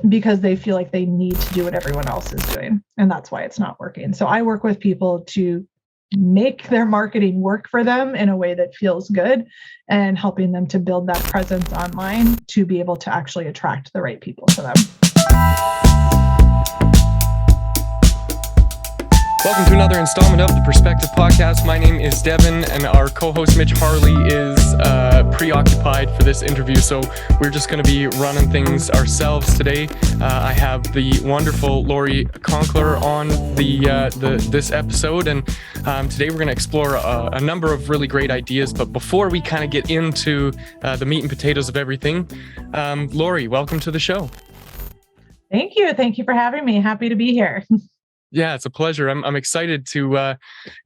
because they feel like they need to do what everyone else is doing. And that's why it's not working. So I work with people to make their marketing work for them in a way that feels good, and helping them to build that presence online to be able to actually attract the right people to them. Welcome to another installment of the Perspective Podcast. My name is Devin, and our co-host Mitch Harley is preoccupied for this interview, so we're just going to be running things ourselves today. I have the wonderful Lori Konkler on this episode, and today we're going to explore a number of really great ideas. But before we kind of get into the meat and potatoes of everything, Lori, welcome to the show. Thank you. Thank you for having me. Happy to be here. Yeah, it's a pleasure. I'm excited to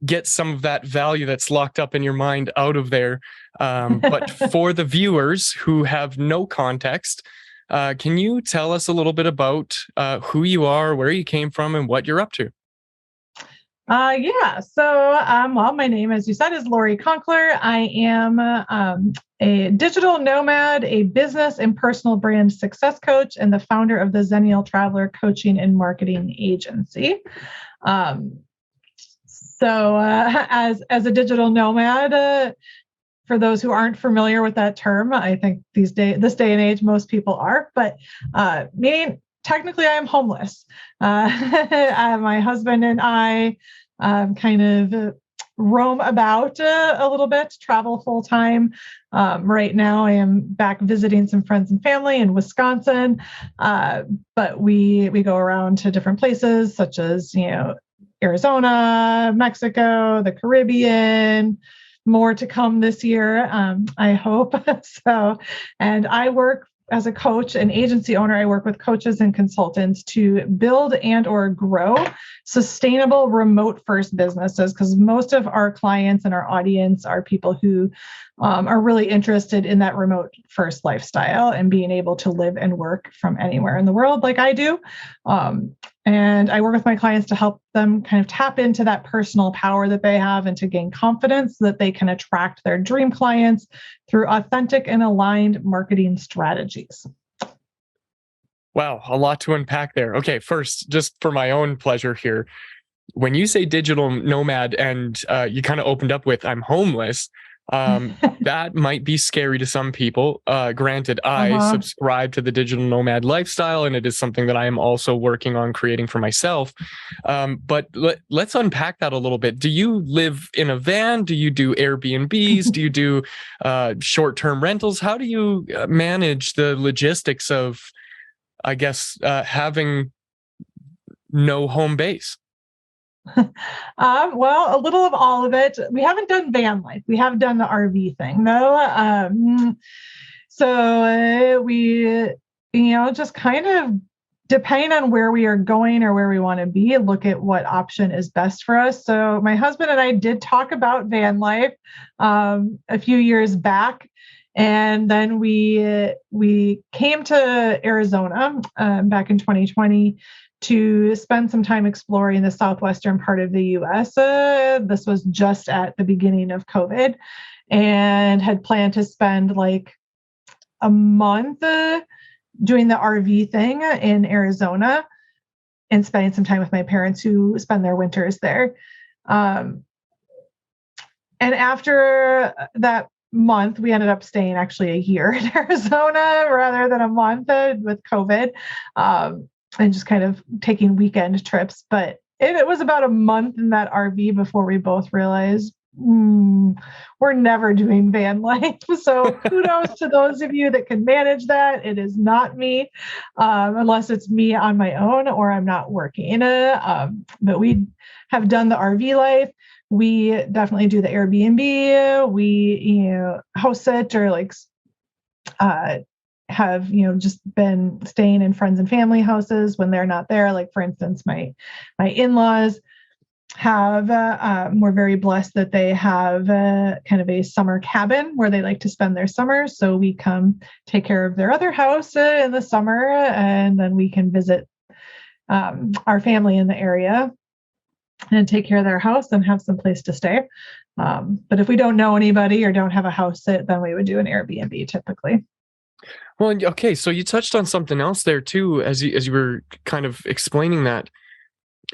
get some of that value that's locked up in your mind out of there. But for the viewers who have no context, can you tell us a little bit about who you are, where you came from, and what you're up to? Well, my name, as you said, is Lori Konkler. I am a digital nomad, a business and personal brand success coach, and the founder of the Zennial Traveler Coaching and Marketing Agency. As a digital nomad, for those who aren't familiar with that term, I think this day and age, most people are, but meaning technically I am homeless. My husband and I kind of roam about a little bit, travel full time. Right now I am back visiting some friends and family in Wisconsin, but we go around to different places such as, Arizona, Mexico, the Caribbean, more to come this year, I hope. And I work as a coach and agency owner. I work with coaches and consultants to build and or grow sustainable remote first businesses, because most of our clients and our audience are people who are really interested in that remote first lifestyle and being able to live and work from anywhere in the world like I do. And I work with my clients to help them kind of tap into that personal power that they have and to gain confidence so that they can attract their dream clients through authentic and aligned marketing strategies. Wow, a lot to unpack there. Okay, first, just for my own pleasure here, when you say digital nomad and you kind of opened up with I'm homeless, that might be scary to some people. Granted, I subscribe to the digital nomad lifestyle, and it is something that I am also working on creating for myself. But let's unpack that a little bit. Do you live in a van? Do you do Airbnbs? Do you do short-term rentals? How do you manage the logistics of, I guess, having no home base? Well, a little of all of it. We haven't done van life. We have done the RV thing, though. We, just kind of depending on where we are going or where we want to be, look at what option is best for us. So my husband and I did talk about van life a few years back. And then we came to Arizona back in 2020 to spend some time exploring the southwestern part of the U.S. This was just at the beginning of COVID, and had planned to spend like a month doing the RV thing in Arizona and spending some time with my parents who spend their winters there. And after that month, we ended up staying actually a year in Arizona rather than a month with COVID. And just kind of taking weekend trips. But it was about a month in that RV before we both realized we're never doing van life. So kudos to those of you that can manage that. It is not me, unless it's me on my own or I'm not working. But we have done the RV life. We definitely do the Airbnb. We, house sit or have just been staying in friends and family houses when they're not there. Like, for instance, my in-laws have we're very blessed that they have kind of a summer cabin where they like to spend their summers. So we come take care of their other house in the summer, and then we can visit our family in the area and take care of their house and have some place to stay. But if we don't know anybody or don't have a house sit, then we would do an Airbnb typically. Well, okay, so you touched on something else there too, as you were kind of explaining that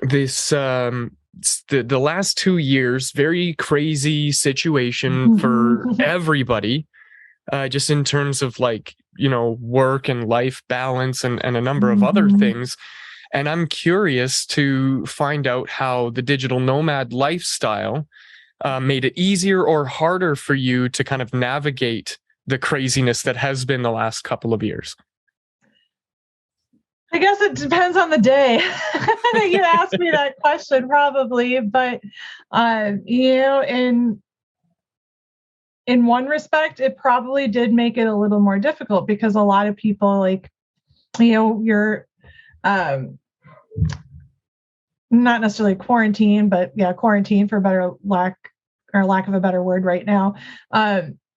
this the last 2 years, very crazy situation for everybody, just in terms of like, work and life balance and a number of other Mhm. things. And I'm curious to find out how the digital nomad lifestyle made it easier or harder for you to kind of navigate the craziness that has been the last couple of years. I guess it depends on the day that you ask me that question, probably. But in one respect, it probably did make it a little more difficult because a lot of people, like, you're um, not necessarily quarantine, but yeah, quarantine for better lack of a better word right now,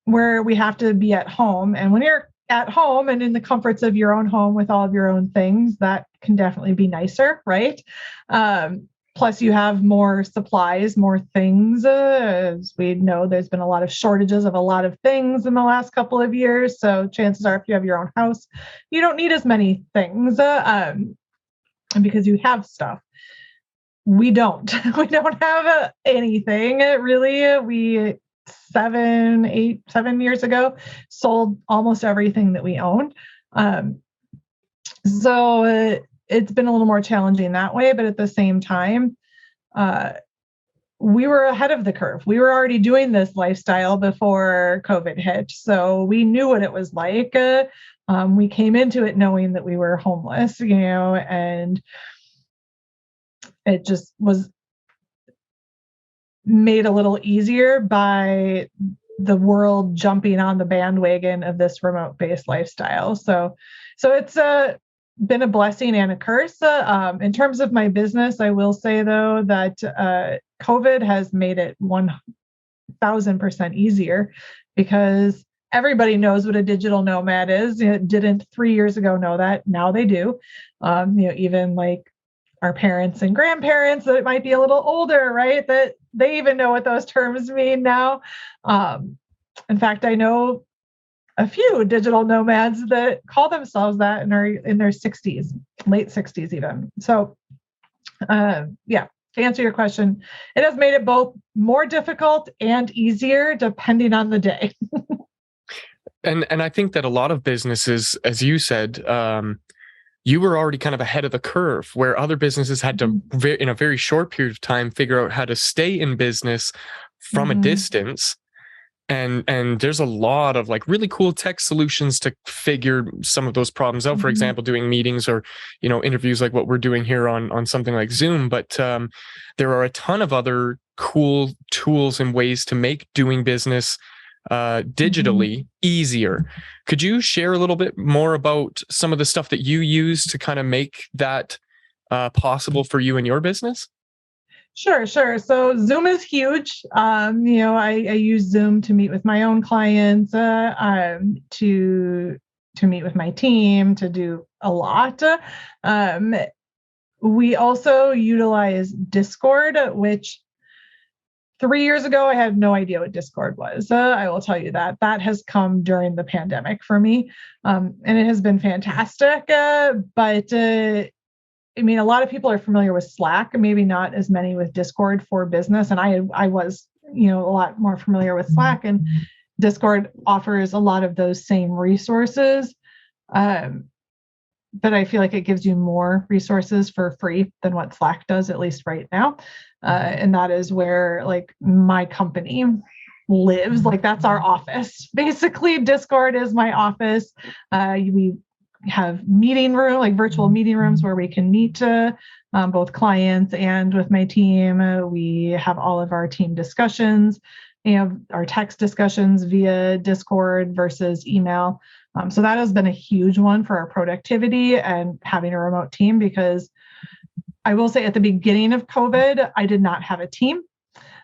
where we have to be at home. And when you're at home and in the comforts of your own home with all of your own things, that can definitely be nicer, right? Plus, you have more supplies, more things. As we know, there's been a lot of shortages of a lot of things in the last couple of years. So chances are, if you have your own house, you don't need as many things because you have stuff. We don't. We don't have anything really. We 7 years ago sold almost everything that we owned. Um, so it's been a little more challenging that way, but at the same time, uh, we were ahead of the curve. We were already doing this lifestyle before COVID hit, so we knew what it was like. We came into it knowing that we were homeless, and it just was made a little easier by the world jumping on the bandwagon of this remote-based lifestyle. So it's been a blessing and a curse. In terms of my business, I will say though that COVID has made it 1,000% easier because everybody knows what a digital nomad is. It didn't 3 years ago know that. Now they do. Even like our parents and grandparents that might be a little older, right? That they even know what those terms mean now. In fact, I know a few digital nomads that call themselves that and are in their 60s, late 60s even. So, yeah, to answer your question, it has made it both more difficult and easier depending on the day. And I think that a lot of businesses, as you said, you were already kind of ahead of the curve where other businesses had to, in a very short period of time, figure out how to stay in business from a Mhm. distance. And there's a lot of like really cool tech solutions to figure some of those problems out. For Mhm. example, doing meetings or interviews like what we're doing here on something like Zoom. But there are a ton of other cool tools and ways to make doing business Mhm. digitally easier. Could you share a little bit more about some of the stuff that you use to kind of make that possible for you and your business? Sure, sure. So Zoom is huge. I use Zoom to meet with my own clients, to meet with my team, to do a lot. Um, we also utilize Discord, which 3 years ago I had no idea what Discord was. I will tell you that that has come during the pandemic for me, and it has been fantastic. But I mean, a lot of people are familiar with Slack, maybe not as many with Discord for business. And I was, a lot more familiar with Slack, and Discord offers a lot of those same resources. Um, but I feel like it gives you more resources for free than what Slack does, at least right now. And that is where like my company lives. Like that's our office. Basically, Discord is my office. We have meeting room, like virtual meeting rooms where we can meet both clients and with my team. We have all of our team discussions, our text discussions via Discord versus email. So that has been a huge one for our productivity and having a remote team, because I will say at the beginning of COVID, I did not have a team.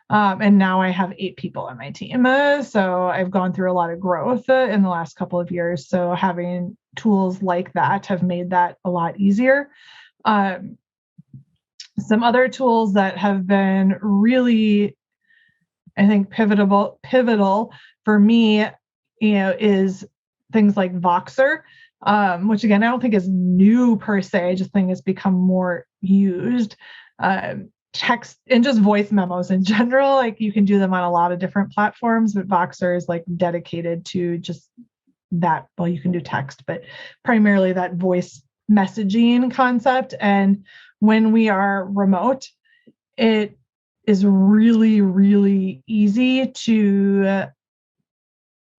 And now I have 8 people on my team. So I've gone through a lot of growth in the last couple of years. So having tools like that have made that a lot easier. Some other tools that have been really, I think, pivotal for me, is things like Voxer, which again, I don't think is new per se. I just think it's become more used. Text and just voice memos in general, like you can do them on a lot of different platforms, but Voxer is like dedicated to just that. Well, you can do text, but primarily that voice messaging concept. And when we are remote, it is really, really easy to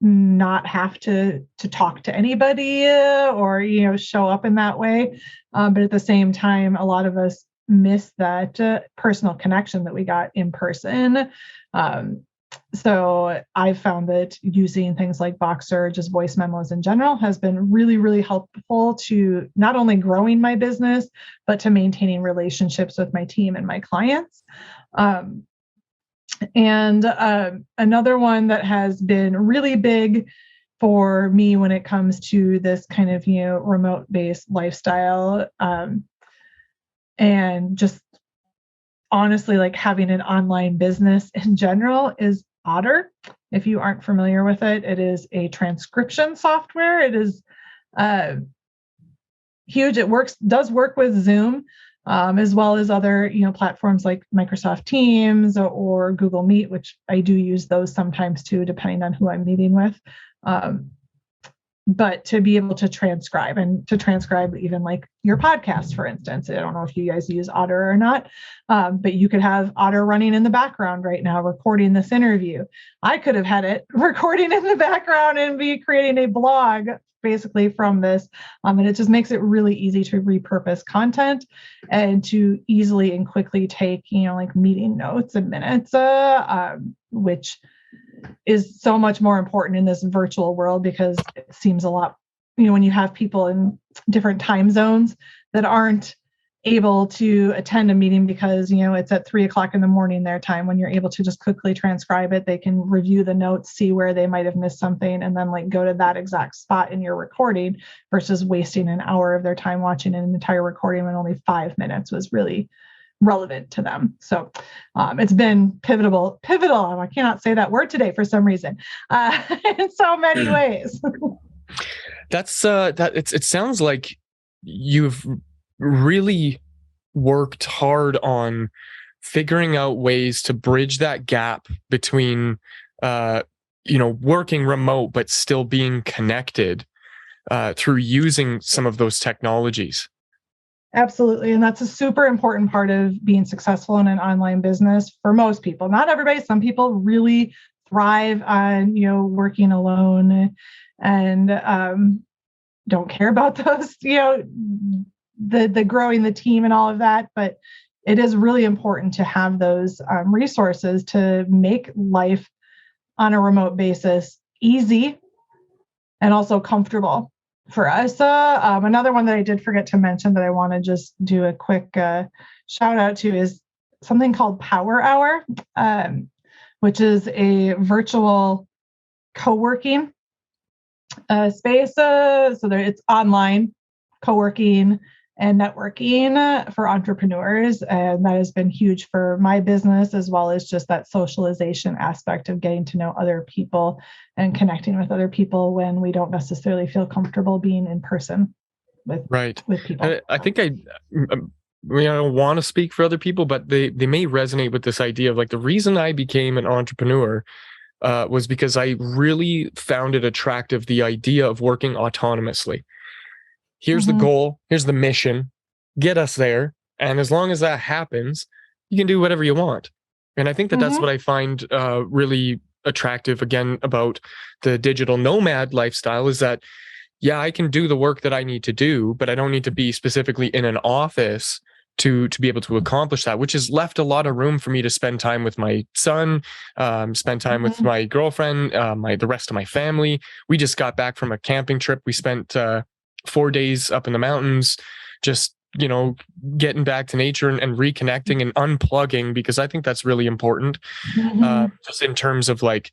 not have to talk to anybody or, show up in that way. But at the same time, a lot of us miss that personal connection that we got in person. So I've found that using things like Voxer, just voice memos in general, has been really, really helpful to not only growing my business, but to maintaining relationships with my team and my clients. And another one that has been really big for me when it comes to this kind of, remote-based lifestyle, and just honestly, like having an online business in general, is Otter. If you aren't familiar with it, it is a transcription software. It is huge. It does work with Zoom, as well as other, platforms like Microsoft Teams or Google Meet, which I do use those sometimes too, depending on who I'm meeting with. But to be able to transcribe even like your podcast, for instance. I don't know if you guys use Otter or not, but you could have Otter running in the background right now, recording this interview. I could have had it recording in the background and be creating a blog basically from this. And it just makes it really easy to repurpose content and to easily and quickly take, like meeting notes and minutes, which is so much more important in this virtual world, because it seems a lot, when you have people in different time zones that aren't able to attend a meeting because, it's at 3:00 in the morning their time, when you're able to just quickly transcribe it, they can review the notes, see where they might have missed something, and then like go to that exact spot in your recording, versus wasting an hour of their time watching an entire recording when only 5 minutes was really relevant to them. So it's been pivotal. I cannot say that word today for some reason, in so many ways. It sounds like you've really worked hard on figuring out ways to bridge that gap between working remote but still being connected through using some of those technologies. Absolutely. And that's a super important part of being successful in an online business for most people. Not everybody. Some people really thrive on, working alone and don't care about those, the growing the team and all of that. But it is really important to have those resources to make life on a remote basis easy and also comfortable for us. Another one that I did forget to mention that I want to just do a quick shout out to is something called Power Hour, which is a virtual co-working space. So it's online co-working and networking for entrepreneurs. And that has been huge for my business, as well as just that socialization aspect of getting to know other people and connecting with other people when we don't necessarily feel comfortable being in person with people. I think I don't want to speak for other people, but they may resonate with this idea of like, the reason I became an entrepreneur was because I really found it attractive, the idea of working autonomously. Here's the goal, here's the mission, get us there. And as long as that happens, you can do whatever you want. And I think that that's what I find really attractive, again, about the digital nomad lifestyle, is that, yeah, I can do the work that I need to do, but I don't need to be specifically in an office to be able to accomplish that, which has left a lot of room for me to spend time with my son, spend time with my girlfriend, the rest of my family. We just got back from a camping trip. We spent 4 days up in the mountains, just, getting back to nature and reconnecting and unplugging, because I think that's really important. Just in terms of like,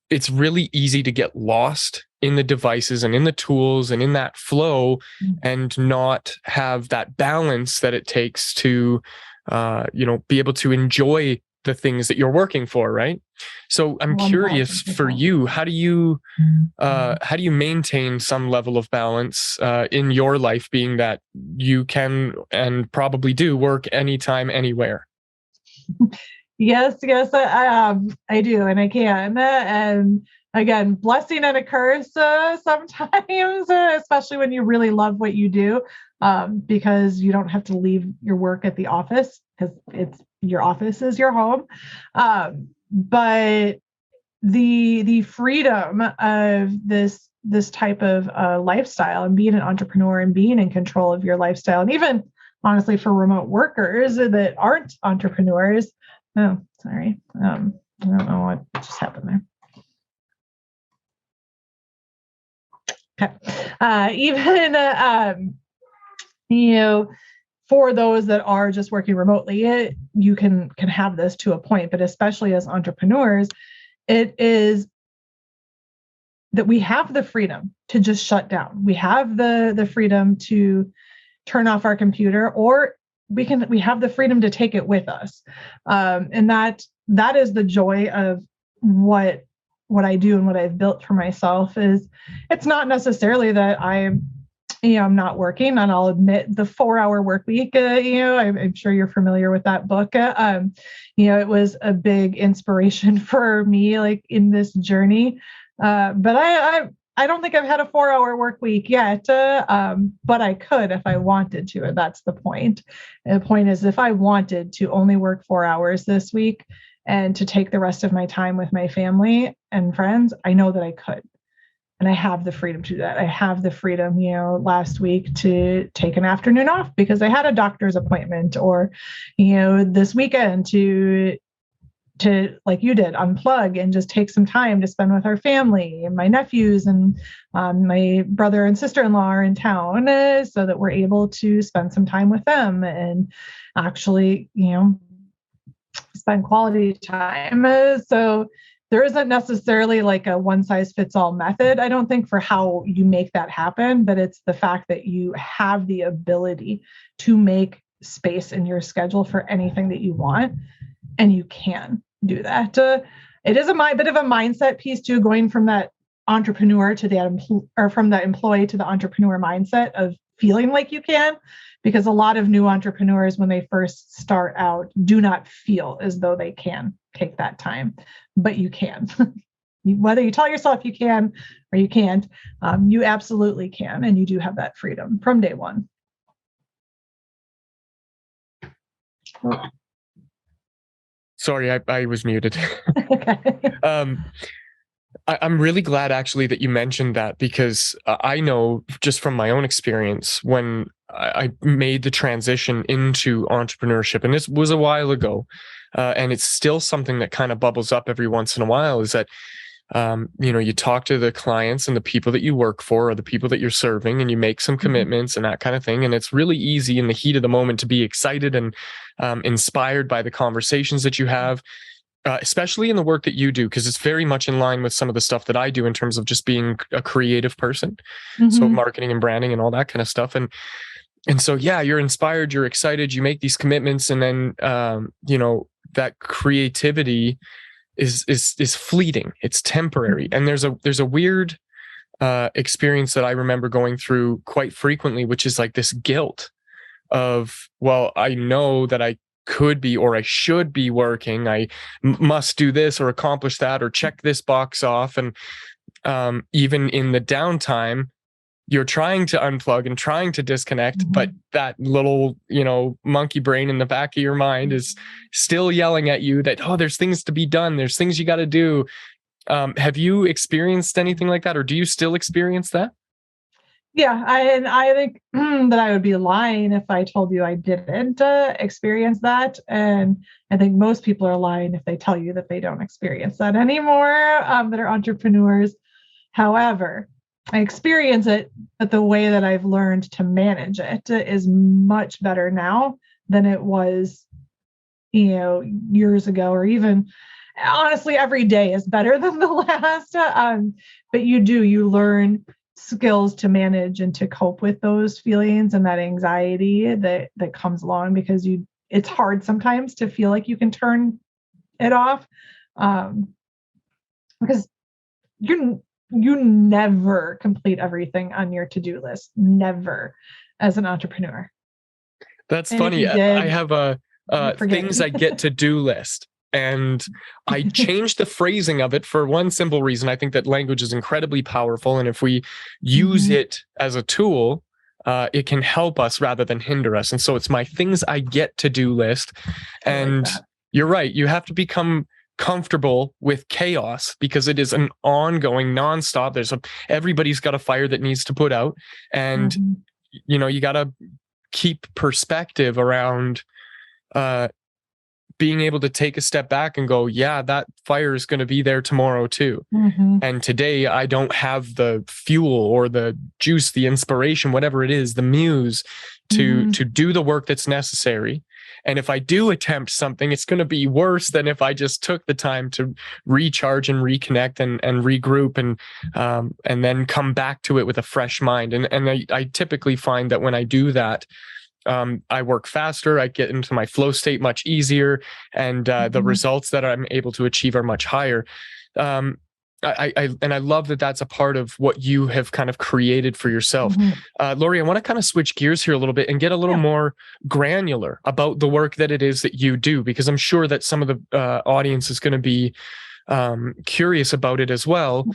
it's really easy to get lost in the devices and in the tools and in that flow and not have that balance that it takes to, be able to enjoy the things that you're working for, right? So I'm curious for you, how do you maintain some level of balance in your life, being that you can and probably do work anytime, anywhere? Yes, I do, and I can. And again, blessing and a curse sometimes, especially when you really love what you do, because you don't have to leave your work at the office because it's your office is your home. But the freedom of this type of lifestyle and being an entrepreneur and being in control of your lifestyle, and even honestly for remote workers that aren't entrepreneurs. Oh, sorry. I don't know what just happened there. Okay. Even, for those that are just working remotely, you can have this to a point, but especially as entrepreneurs, it is that we have the freedom to just shut down. We have the freedom to turn off our computer, or we have the freedom to take it with us. And that is the joy of what I do and what I've built for myself. Is it's not necessarily that I'm not working, and I'll admit the 4-hour work week, I'm sure you're familiar with that book. It was a big inspiration for me, like in this journey. But I don't think I've had a 4-hour work week yet, but I could if I wanted to. And that's the point. And the point is, if I wanted to only work 4 hours this week and to take the rest of my time with my family and friends, I know that I could. And I have the freedom to do that. I have the freedom, last week to take an afternoon off because I had a doctor's appointment, or, this weekend to like you did, unplug and just take some time to spend with our family. And my nephews and my brother and sister-in-law are in town, so that we're able to spend some time with them and actually, spend quality time. So there isn't necessarily like a one size fits all method, I don't think, for how you make that happen, but it's the fact that you have the ability to make space in your schedule for anything that you want. And you can do that. It is a bit of a mindset piece too, going from that entrepreneur to from the employee to the entrepreneur mindset of feeling like you can, because a lot of new entrepreneurs, when they first start out, do not feel as though they can take that time, but you can. Whether you tell yourself you can or you can't, you absolutely can, and you do have that freedom from day one. Oh. Sorry, I was muted. Okay. I'm really glad actually that you mentioned that, because I know just from my own experience when I made the transition into entrepreneurship, and this was a while ago, and it's still something that kind of bubbles up every once in a while, is that you talk to the clients and the people that you work for, or the people that you're serving, and you make some commitments and that kind of thing. And it's really easy in the heat of the moment to be excited and inspired by the conversations that you have, especially in the work that you do, because it's very much in line with some of the stuff that I do in terms of just being a creative person. So marketing and branding and all that kind of stuff. And so, yeah, you're inspired, you're excited, you make these commitments, and then, that creativity is fleeting. It's temporary. And there's a weird experience that I remember going through quite frequently, which is like this guilt of, well, I know that I could be, or I should be working. I must do this or accomplish that or check this box off. And even in the downtime, you're trying to unplug and trying to disconnect, but that little, monkey brain in the back of your mind is still yelling at you that, oh, there's things to be done. There's things you got to do. Have you experienced anything like that, or do you still experience that? Yeah, I think that I would be lying if I told you I didn't experience that. And I think most people are lying if they tell you that they don't experience that anymore, that are entrepreneurs. However, I experience it, but the way that I've learned to manage it is much better now than it was, years ago, or even honestly, every day is better than the last. But you learn skills to manage and to cope with those feelings and that anxiety that comes along, because it's hard sometimes to feel like you can turn it off. Because you never complete everything on your to-do list, never, as an entrepreneur. That's And funny. I have a things I get to do list. And I changed the phrasing of it for one simple reason. I think that language is incredibly powerful. And if we use it as a tool, it can help us rather than hinder us. And so it's my things I get to do list. And you're right. You have to become comfortable with chaos because it is an ongoing nonstop. Everybody's got a fire that needs to put out. And, you got to keep perspective around, being able to take a step back and go, yeah, that fire is going to be there tomorrow too. And today I don't have the fuel or the juice, the inspiration, whatever it is, the muse to do the work that's necessary. And if I do attempt something, it's going to be worse than if I just took the time to recharge and reconnect and regroup and then come back to it with a fresh mind. And I typically find that when I do that, I work faster, I get into my flow state much easier, and the results that I'm able to achieve are much higher. I love that that's a part of what you have kind of created for yourself. Lori, I want to kind of switch gears here a little bit and get a little more granular about the work that it is that you do, because I'm sure that some of the audience is going to be curious about it as well.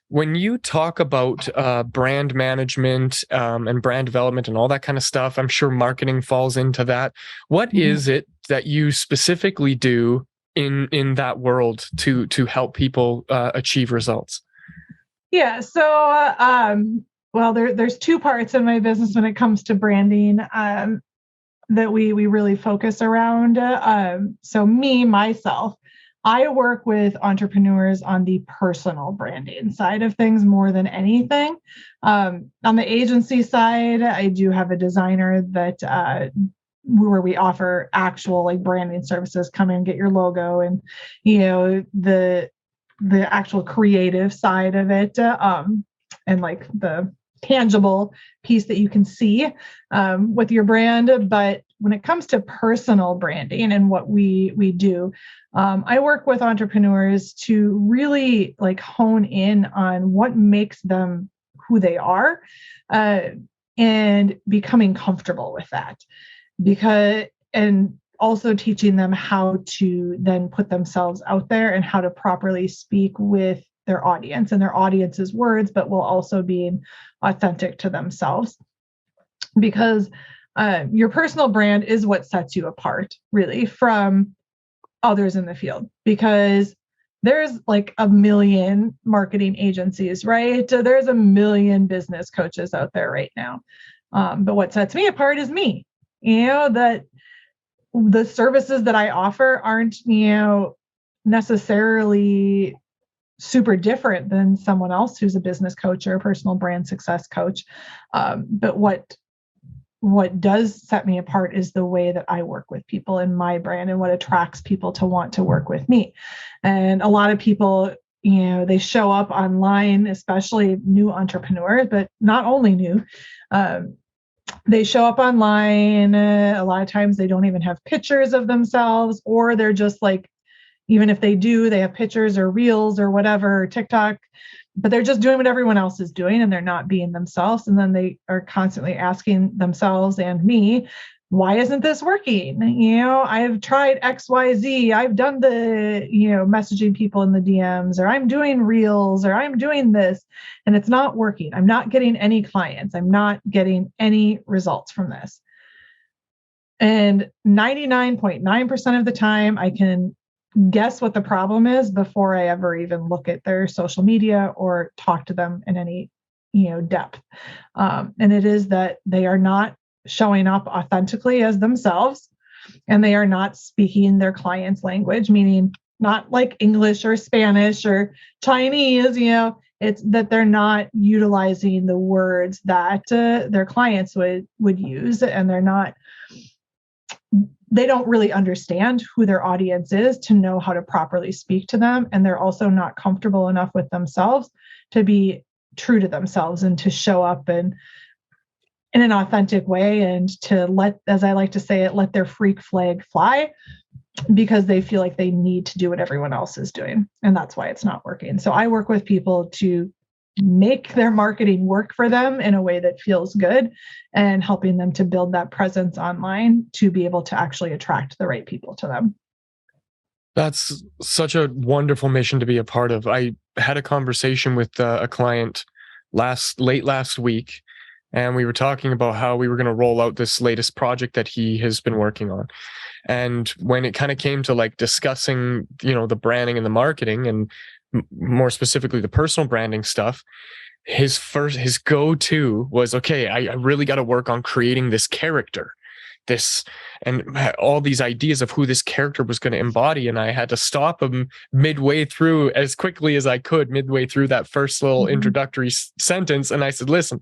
When you talk about brand management and brand development and all that kind of stuff, I'm sure marketing falls into that. What is it that you specifically do in that world to help people achieve results? Yeah. So, well, there's two parts in my business when it comes to branding that we really focus around. So myself, I work with entrepreneurs on the personal branding side of things more than anything. On the agency side, I do have a designer that where we offer actual like branding services. Come in, get your logo, and the actual creative side of it, and like the tangible piece that you can see with your brand. But when it comes to personal branding and what we do, I work with entrepreneurs to really like hone in on what makes them who they are, and becoming comfortable with that, and also teaching them how to then put themselves out there and how to properly speak with their audience and their audience's words, but while also being authentic to themselves. Because your personal brand is what sets you apart, really, from others in the field, because there's like a million marketing agencies, right? There's a million business coaches out there right now. But what sets me apart is me, that the services that I offer aren't, necessarily super different than someone else who's a business coach or a personal brand success coach. But what does set me apart is the way that I work with people in my brand and what attracts people to want to work with me. And a lot of people, they show up online, especially new entrepreneurs, but not only new. They show up online. A lot of times they don't even have pictures of themselves, or they're just like, even if they do, they have pictures or reels or whatever, or TikTok, but they're just doing what everyone else is doing and they're not being themselves. And then they are constantly asking themselves and me, why isn't this working? I've tried XYZ. I've done the, messaging people in the DMs, or I'm doing reels, or I'm doing this, and it's not working. I'm not getting any clients. I'm not getting any results from this. And 99.9% of the time, I can guess what the problem is before I ever even look at their social media or talk to them in any, depth. And it is that they are not showing up authentically as themselves, and they are not speaking their client's language, meaning not like English or Spanish or Chinese, it's that they're not utilizing the words that their clients would use, and they don't really understand who their audience is to know how to properly speak to them. And they're also not comfortable enough with themselves to be true to themselves and to show up in an authentic way, and to let, as I like to say it, let their freak flag fly. because they feel like they need to do what everyone else is doing. And that's why it's not working. So I work with people to make their marketing work for them in a way that feels good, and helping them to build that presence online to be able to actually attract the right people to them. That's such a wonderful mission to be a part of. I had a conversation with a client late last week, and we were talking about how we were going to roll out this latest project that he has been working on. And when it kind of came to like discussing, the branding and the marketing, and more specifically the personal branding stuff, his go-to was, okay, I really got to work on creating this character, and all these ideas of who this character was going to embody. And I had to stop him midway through, as quickly as I could, midway through that first little introductory sentence. And I said, listen,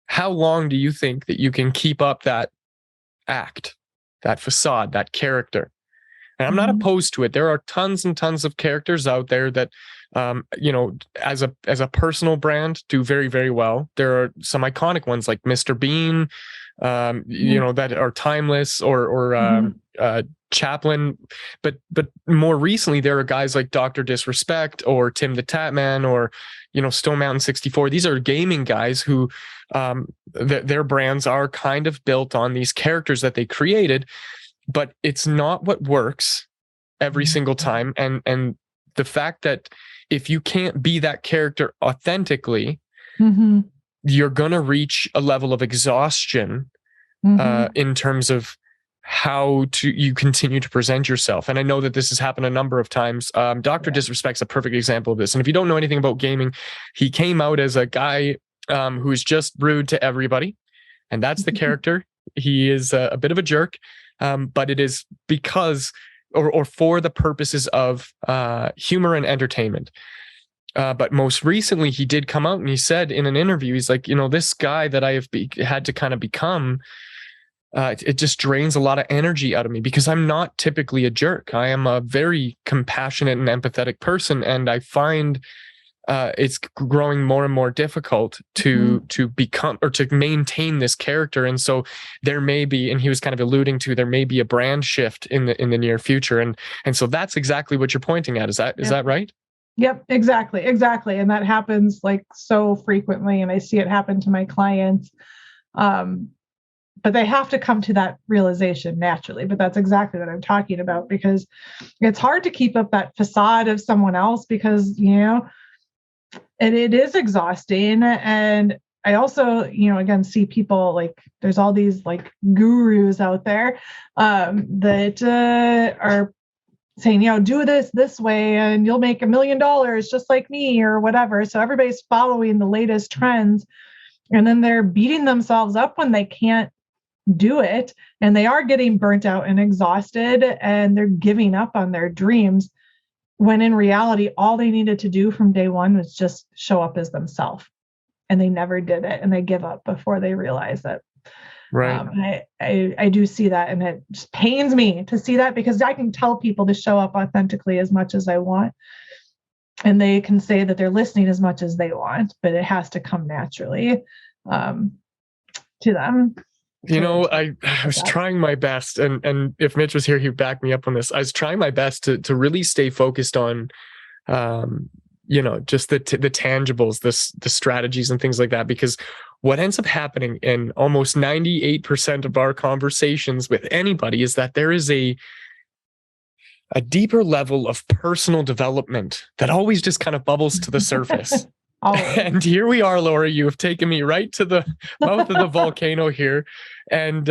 how long do you think that you can keep up that act, that facade, that character? And I'm not opposed to it. There are tons and tons of characters out there that, as a personal brand, do very, very well. There are some iconic ones like Mr. Bean, that are timeless, or Chaplin. But more recently, there are guys like Dr. Disrespect or Tim the Tatman, or, Stone Mountain 64. These are gaming guys who their brands are kind of built on these characters that they created. But it's not what works every single time. And the fact that if you can't be that character authentically, you're going to reach a level of exhaustion in terms of how you continue to present yourself. And I know that this has happened a number of times. Dr. Disrespect's a perfect example of this. And if you don't know anything about gaming, he came out as a guy who's just rude to everybody. And that's the character. He is a bit of a jerk. But it is because, or for the purposes of humor and entertainment. But most recently, he did come out and he said in an interview, he's like, this guy that I have had to kind of become, it just drains a lot of energy out of me, because I'm not typically a jerk. I am a very compassionate and empathetic person, and I find it's growing more and more difficult to become, or to maintain this character. And so there may be, and he was kind of alluding to, there may be a brand shift in the near future. And so that's exactly what you're pointing at. Is that right? Yep, exactly. And that happens like so frequently, and I see it happen to my clients. But they have to come to that realization naturally. But that's exactly what I'm talking about, because it's hard to keep up that facade of someone else, because, and it is exhausting. And I also, again, see people like, there's all these like gurus out there that are saying, do this way and you'll make $1 million just like me, or whatever. So everybody's following the latest trends, and then they're beating themselves up when they can't do it. And they are getting burnt out and exhausted, and they're giving up on their dreams, when in reality, all they needed to do from day one was just show up as themselves. And they never did it. And they give up before they realize it. Right. I do see that. And it just pains me to see that, because I can tell people to show up authentically as much as I want. And they can say that they're listening as much as they want, but it has to come naturally to them. I was trying my best, and if Mitch was here, he'd back me up on this. I was trying my best to really stay focused on, just the tangibles, the strategies and things like that, because what ends up happening in almost 98% of our conversations with anybody is that there is a deeper level of personal development that always just kind of bubbles to the surface. And here we are, Lori, you have taken me right to the mouth of the volcano here. And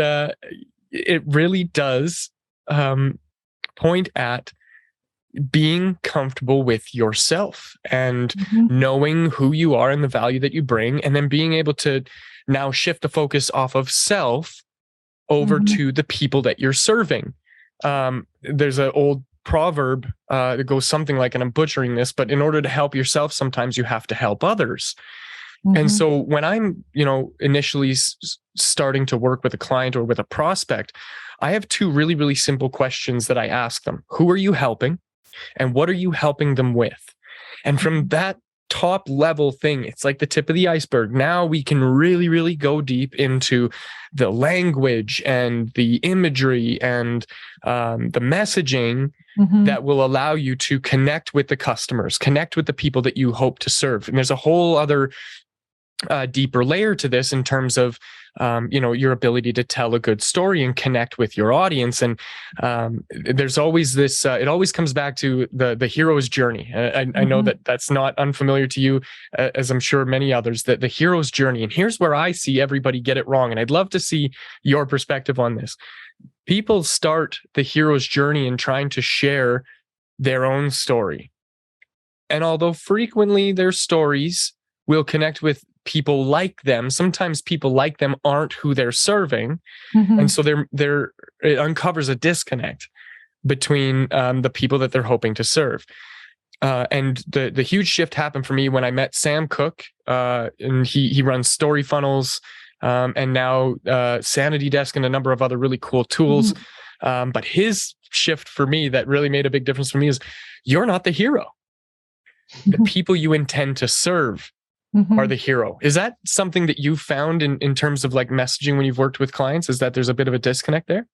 it really does point at being comfortable with yourself and knowing who you are and the value that you bring, and then being able to now shift the focus off of self over to the people that you're serving. There's an old proverb that goes something like, and I'm butchering this, but in order to help yourself, sometimes you have to help others. And so when I'm, initially starting to work with a client or with a prospect, I have two really, really simple questions that I ask them. Who are you helping? And what are you helping them with? And from that top level thing. It's like the tip of the iceberg. Now we can really, really go deep into the language and the imagery and the messaging that will allow you to connect with the customers, connect with the people that you hope to serve. And there's a whole other deeper layer to this in terms of your ability to tell a good story and connect with your audience. And there's always this, it always comes back to the hero's journey. I know that that's not unfamiliar to you, as I'm sure many others, that the hero's journey. And here's where I see everybody get it wrong. And I'd love to see your perspective on this. People start the hero's journey in trying to share their own story. And although frequently their stories will connect with people like them, sometimes people like them aren't who they're serving. And so it uncovers a disconnect between the people that they're hoping to serve. And the huge shift happened for me when I met Sam Cook, and he runs Story Funnels, and now Sanity Desk and a number of other really cool tools. But his shift for me that really made a big difference for me is, you're not the hero. The people you intend to serve are the hero. Is that something that you found in terms of like messaging when you've worked with clients? Is that there's a bit of a disconnect there?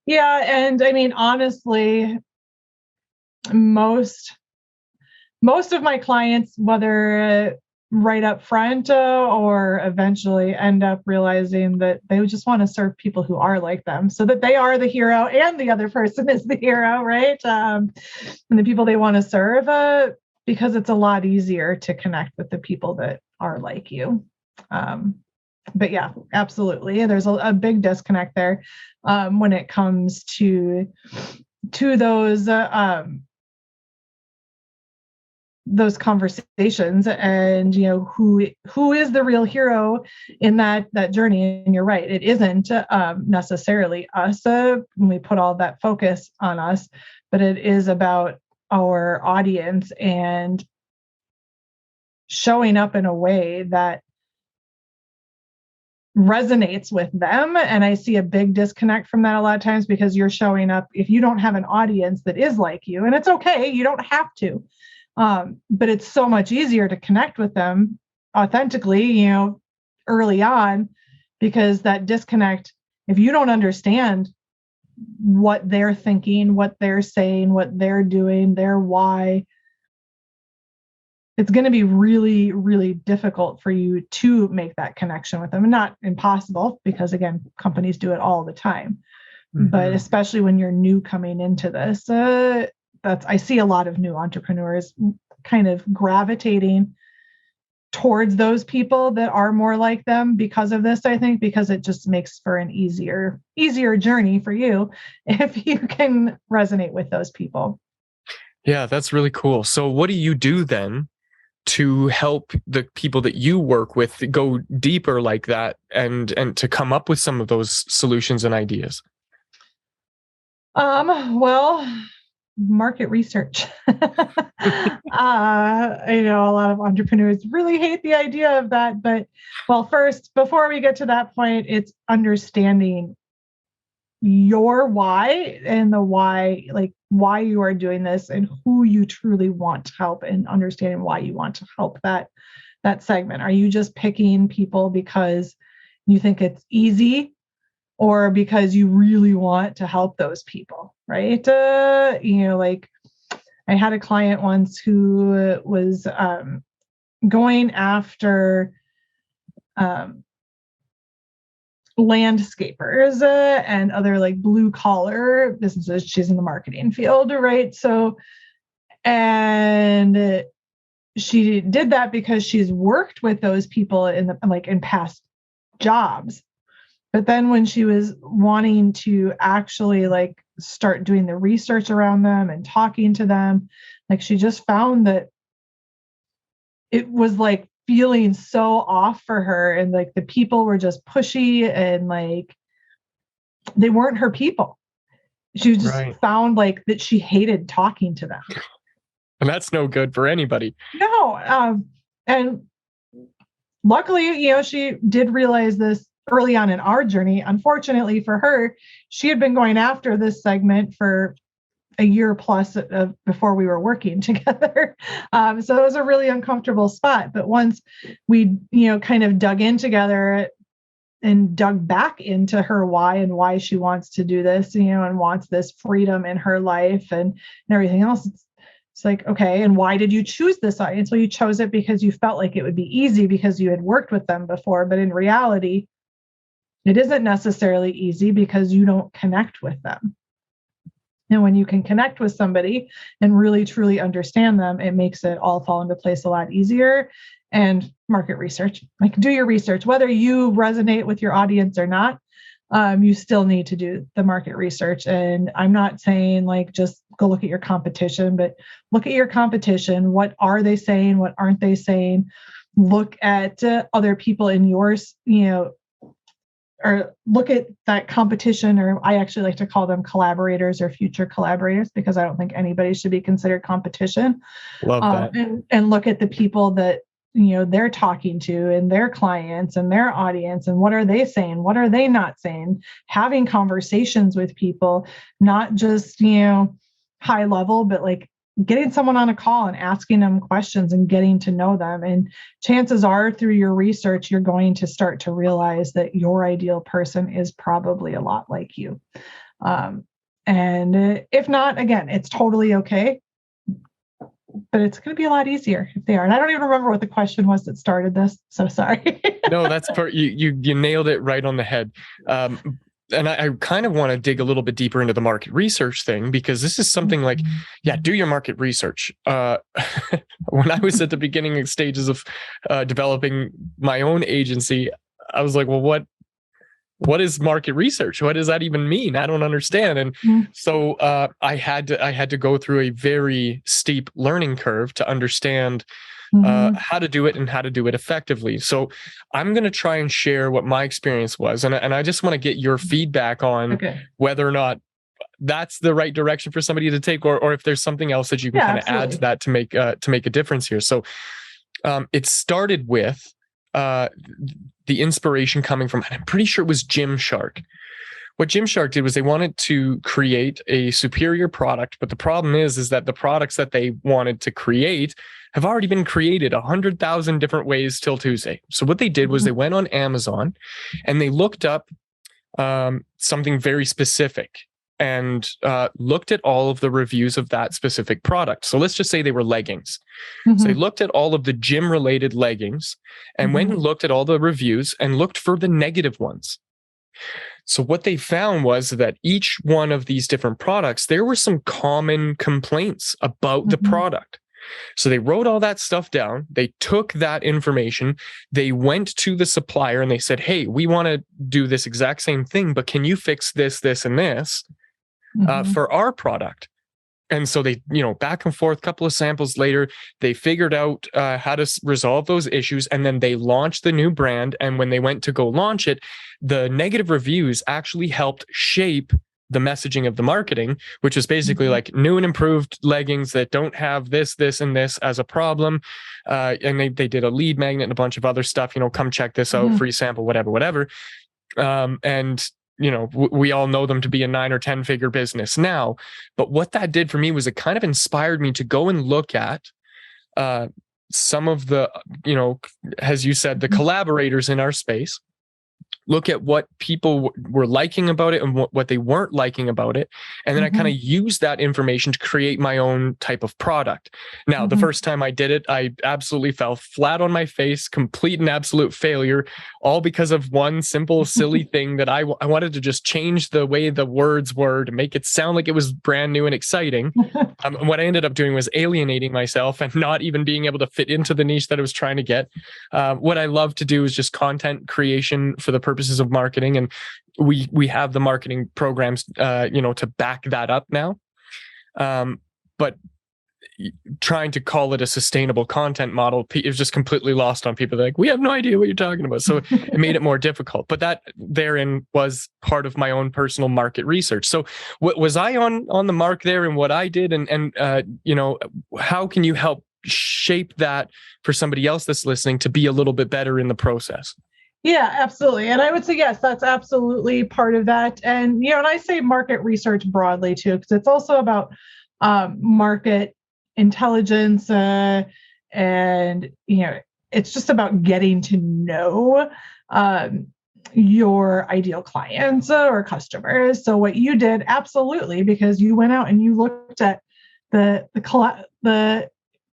Yeah. And I mean, honestly, most of my clients, whether right up front or eventually, end up realizing that they just want to serve people who are like them, so that they are the hero and the other person is the hero, right? And the people they want to serve, because it's a lot easier to connect with the people that are like you. But yeah, absolutely. There's a big disconnect there when it comes to those conversations, and who is the real hero in that journey. And you're right, it isn't necessarily us when we put all that focus on us, but it is about our audience and showing up in a way that resonates with them. And I see a big disconnect from that a lot of times, because you're showing up, if you don't have an audience that is like you, and it's okay, you don't have to, but it's so much easier to connect with them authentically, early on, because that disconnect, if you don't understand what they're thinking, what they're saying, what they're doing, their why, it's going to be really, really difficult for you to make that connection with them. And not impossible, because again, companies do it all the time. But especially when you're new coming into this, I see a lot of new entrepreneurs kind of gravitating towards those people that are more like them because of this, I think, because it just makes for an easier journey for you if you can resonate with those people. Yeah, that's really cool. So what do you do then to help the people that you work with go deeper like that and to come up with some of those solutions and ideas? Well, market research. I know a lot of entrepreneurs really hate the idea of that, but first, before we get to that point, it's understanding your why and the why, like why you are doing this and who you truly want to help, and understanding why you want to help that segment. Are you just picking people because you think it's easy, or because you really want to help those people, right? Like I had a client once who was going after landscapers and other like blue collar businesses. She's in the marketing field, right? So, and she did that because she's worked with those people in past jobs. But then when she was wanting to actually like start doing the research around them and talking to them, like she just found that it was like feeling so off for her, and like the people were just pushy and like they weren't her people. She just found like that she hated talking to them. And that's no good for anybody. No. And luckily, she did realize this early on in our journey. Unfortunately for her, she had been going after this segment for a year plus before we were working together. So it was a really uncomfortable spot. But once we, kind of dug in together and dug back into her why and why she wants to do this, and wants this freedom in her life and everything else, it's like, okay, and why did you choose this audience? Well, you chose it because you felt like it would be easy because you had worked with them before. But in reality, it isn't necessarily easy because you don't connect with them. And when you can connect with somebody and really, truly understand them, it makes it all fall into place a lot easier. And market research, like do your research, whether you resonate with your audience or not, you still need to do the market research. And I'm not saying like, just go look at your competition, but look at your competition. What are they saying? What aren't they saying? Look at other people in yours, or look at that competition, or I actually like to call them collaborators or future collaborators, because I don't think anybody should be considered competition. Love that. And look at the people that, they're talking to and their clients and their audience, and what are they saying? What are they not saying? Having conversations with people, not just, high level, but like getting someone on a call and asking them questions and getting to know them. And chances are through your research, you're going to start to realize that your ideal person is probably a lot like you. And if not, again, it's totally okay, but it's going to be a lot easier if they are. And I don't even remember what the question was that started this. So sorry. No, that's you nailed it right on the head. And I kind of want to dig a little bit deeper into the market research thing, because this is something like, do your market research. When I was at the beginning stages of developing my own agency, I was like, well, what is market research? What does that even mean? I don't understand. And so I had to go through a very steep learning curve to understand how to do it and how to do it effectively. So I'm going to try and share what my experience was. And I just want to get your feedback on whether or not that's the right direction for somebody to take, or if there's something else that you can kind of add to that to make a difference here. So it started with the inspiration coming from, and I'm pretty sure it was Gymshark. What Gymshark did was they wanted to create a superior product, but the problem is that the products that they wanted to create have already been created 100,000 different ways till Tuesday. So what they did was they went on Amazon and they looked up something very specific and looked at all of the reviews of that specific product. So let's just say they were leggings. So they looked at all of the gym-related leggings and went and looked at all the reviews and looked for the negative ones. So what they found was that each one of these different products, there were some common complaints about the product. So they wrote all that stuff down. They took that information. They went to the supplier and they said, hey, we want to do this exact same thing, but can you fix this, this, and this for our product? And so they, back and forth, couple of samples later, they figured out how to resolve those issues. And then they launched the new brand. And when they went to go launch it, the negative reviews actually helped shape the messaging of the marketing, which is basically like new and improved leggings that don't have this, this, and this as a problem. And they did a lead magnet and a bunch of other stuff, come check this out, free sample, whatever. And we all know them to be a 9 or 10 figure business now. But what that did for me was it kind of inspired me to go and look at some of the, as you said, the collaborators in our space, look at what people were liking about it and what they weren't liking about it. And then I kind of used that information to create my own type of product. Now, the first time I did it, I absolutely fell flat on my face, complete and absolute failure, all because of one simple, silly thing that I wanted to just change the way the words were to make it sound like it was brand new and exciting. What I ended up doing was alienating myself and not even being able to fit into the niche that I was trying to get. What I love to do is just content creation for the purposes of marketing, and we have the marketing programs to back that up now, but trying to call it a sustainable content model is just completely lost on people. They're like, we have no idea what you're talking about. So it made it more difficult, but that therein was part of my own personal market research. So what was I on the mark there and what I did, and how can you help shape that for somebody else that's listening to be a little bit better in the process? Yeah, absolutely. And I would say, yes, that's absolutely part of that. And, and I say market research broadly too, because it's also about market intelligence. And, it's just about getting to know um, your ideal clients or customers. So what you did, absolutely, because you went out and you looked at the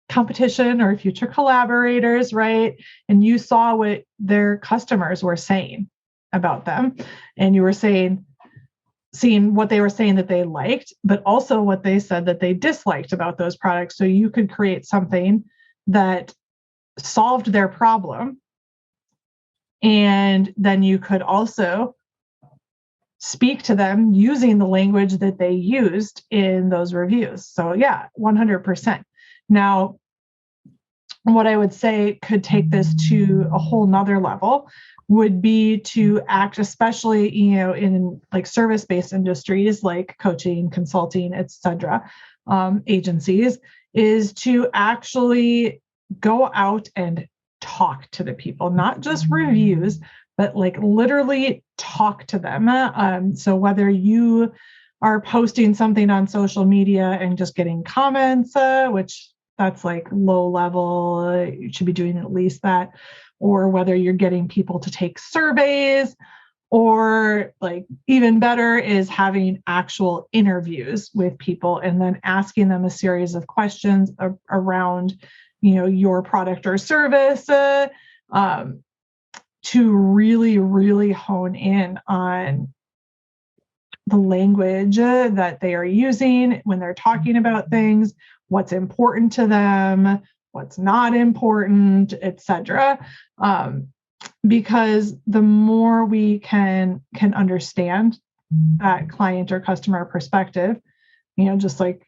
competition or future collaborators, right? And you saw what their customers were saying about them. And you were seeing what they were saying that they liked, but also what they said that they disliked about those products. So you could create something that solved their problem. And then you could also speak to them using the language that they used in those reviews. So yeah, 100%. Now, what I would say could take this to a whole nother level would be to act, especially, in like service-based industries like coaching, consulting, etc., agencies, is to actually go out and talk to the people, not just reviews, but like literally talk to them. So whether you are posting something on social media and just getting comments, which that's like low level, you should be doing at least that, or whether you're getting people to take surveys, or like even better is having actual interviews with people and then asking them a series of questions around, your product or service, to really, really hone in on the language that they are using when they're talking about things, what's important to them, what's not important, etc. Because the more we can understand that client or customer perspective, just like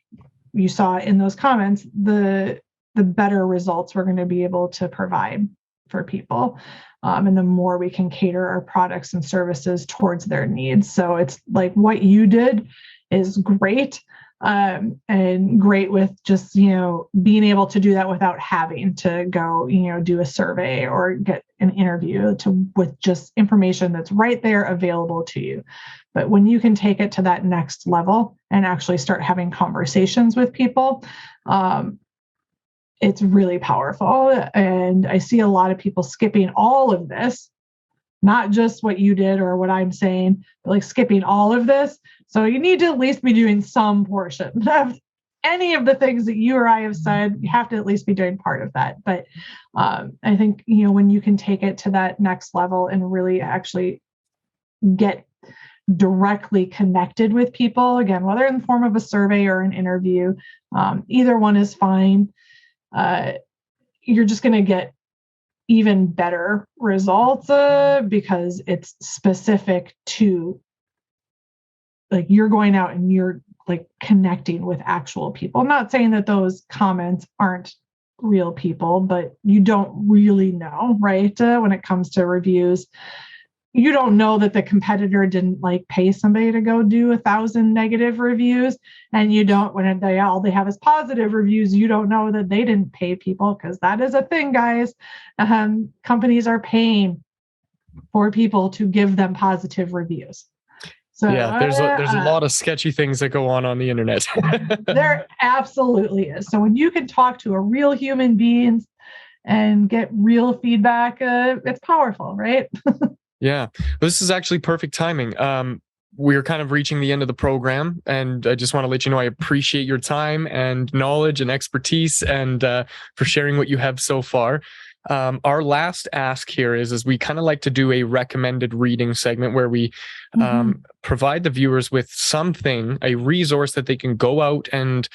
you saw in those comments, the better results we're going to be able to provide for people. And the more we can cater our products and services towards their needs. So it's like what you did is great. And great with just, being able to do that without having to go, do a survey or get an interview with just information that's right there available to you. But when you can take it to that next level and actually start having conversations with people, it's really powerful. And I see a lot of people skipping all of this, not just what you did or what I'm saying, but like skipping all of this. So you need to at least be doing some portion of any of the things that you or I have said. You have to at least be doing part of that. But I think, when you can take it to that next level and really actually get directly connected with people, again, whether in the form of a survey or an interview, either one is fine. You're just going to get even better results because it's specific to, like, you're going out and you're like connecting with actual people. I'm not saying that those comments aren't real people, but you don't really know, right? When it comes to reviews, you don't know that the competitor didn't like pay somebody to go do 1,000 negative reviews, and you don't, when all they have is positive reviews, you don't know that they didn't pay people, because that is a thing, guys. Companies are paying for people to give them positive reviews. So yeah, there's a lot of sketchy things that go on the internet. There absolutely is. So when you can talk to a real human being and get real feedback, it's powerful, right? Yeah, this is actually perfect timing. We're kind of reaching the end of the program, and I just want to let you know I appreciate your time and knowledge and expertise, and for sharing what you have so far. Our last ask here is we kind of like to do a recommended reading segment where we provide the viewers with something, a resource that they can go out and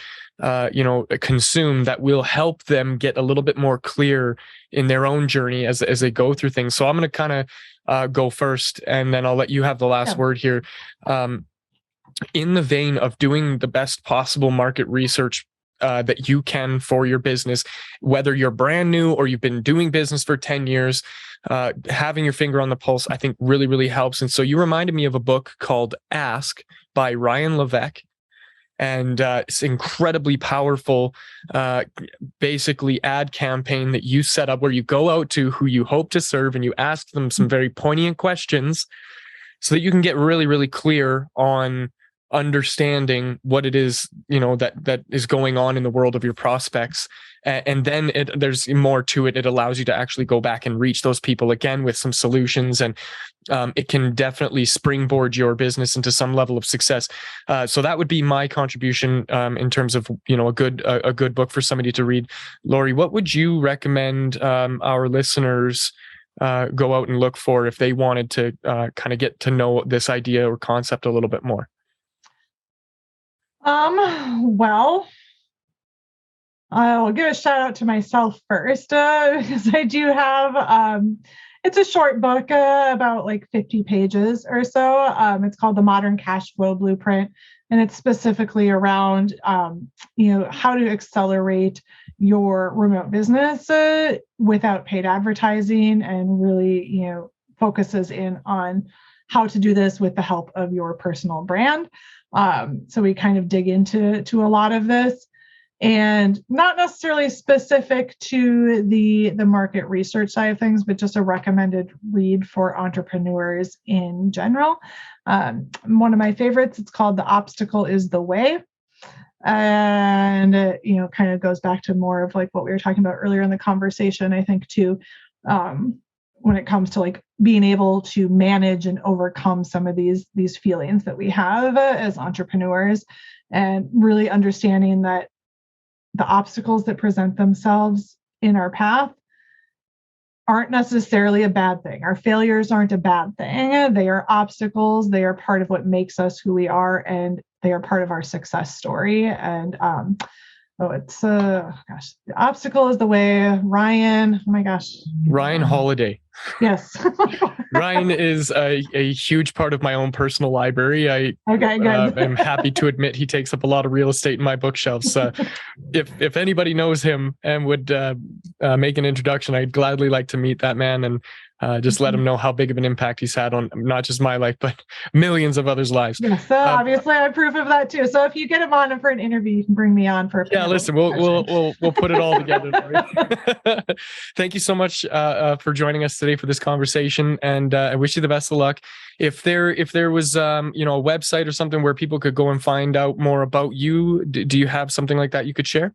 consume that will help them get a little bit more clear in their own journey as they go through things. So I'm going to kind of go first, and then I'll let you have the last word here. In the vein of doing the best possible market research that you can for your business, whether you're brand new or you've been doing business for 10 years, having your finger on the pulse, I think really, really helps. And so you reminded me of a book called Ask by Ryan Levesque. And it's incredibly powerful, basically ad campaign that you set up where you go out to who you hope to serve and you ask them some very poignant questions so that you can get really, really clear on understanding what it is, that is going on in the world of your prospects. And then there's more to it. It allows you to actually go back and reach those people again with some solutions, and it can definitely springboard your business into some level of success. So that would be my contribution in terms of a good book for somebody to read. Lori, what would you recommend our listeners go out and look for if they wanted to kind of get to know this idea or concept a little bit more? Well, I'll give a shout out to myself first, because I do have, it's a short book, about like 50 pages or so. It's called The Modern Cash Flow Blueprint, and it's specifically around, how to accelerate your remote business without paid advertising, and really, focuses in on how to do this with the help of your personal brand. So we kind of dig into a lot of this, and not necessarily specific to the market research side of things, but just a recommended read for entrepreneurs in general. One of my favorites, it's called The Obstacle is the Way. And it, kind of goes back to more of like what we were talking about earlier in the conversation, I think, too, when it comes to like being able to manage and overcome some of these feelings that we have as entrepreneurs, and really understanding that the obstacles that present themselves in our path aren't necessarily a bad thing. Our failures aren't a bad thing. They are obstacles. They are part of what makes us who we are, and they are part of our success story. And The Obstacle is the Way. Ryan, oh my gosh. Ryan Holiday. Yes. Ryan is a huge part of my own personal library. I'm happy to admit he takes up a lot of real estate in my bookshelves. If anybody knows him and would make an introduction, I'd gladly like to meet that man and just let him know how big of an impact he's had on not just my life, but millions of others' lives. Yes, so obviously I have proof of that too. So if you get him on for an interview, you can bring me on for a panel. Listen, we'll put it all together. Thank you so much for joining us today for this conversation, and I wish you the best of luck. If there was a website or something where people could go and find out more about you, do you have something like that you could share?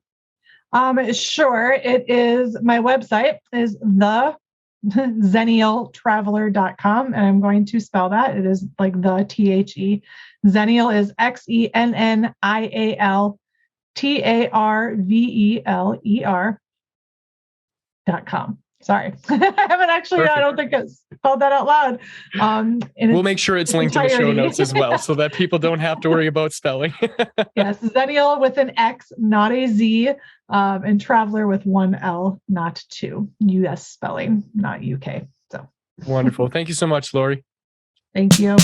Sure. It is, my website is xennialtraveler.com, and I'm going to spell that. It is like the THE. Xennial is XENNIALTRAVELER.com. Sorry. I haven't actually, I don't think it's spelled that out loud. We'll make sure it's linked in the show notes as well, so that people don't have to worry about spelling. Yes, Xennial with an X, not a Z, and Traveler with one L, not two. US spelling, not UK. So wonderful. Thank you so much, Lori. Thank you.